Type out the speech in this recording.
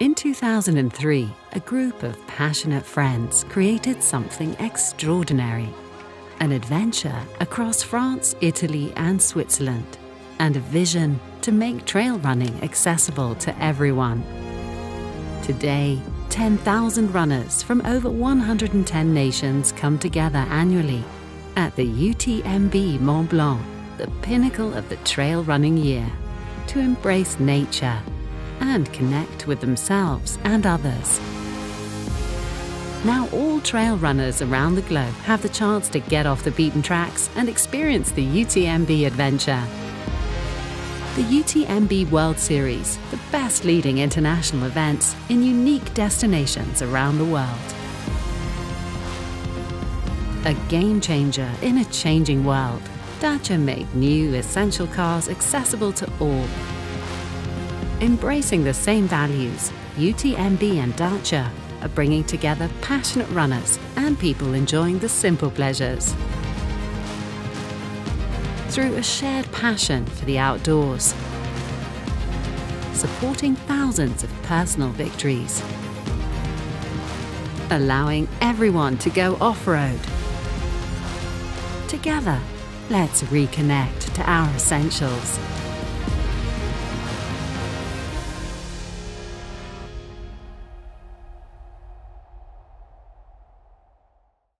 In 2003, a group of passionate friends created something extraordinary. An adventure across France, Italy, and Switzerland, and a vision to make trail running accessible to everyone. Today, 10,000 runners from over 110 nations come together annually at the UTMB Mont Blanc, the pinnacle of the trail running year, to embrace nature and connect with themselves and others. Now all trail runners around the globe have the chance to get off the beaten tracks and experience the UTMB adventure. The UTMB World Series, the best leading international events in unique destinations around the world. A game changer in a changing world, Dacia made new essential cars accessible to all. Embracing the same values, UTMB and Dacia are bringing together passionate runners and people enjoying the simple pleasures. Through a shared passion for the outdoors, supporting thousands of personal victories, allowing everyone to go off-road. Together, let's reconnect to our essentials.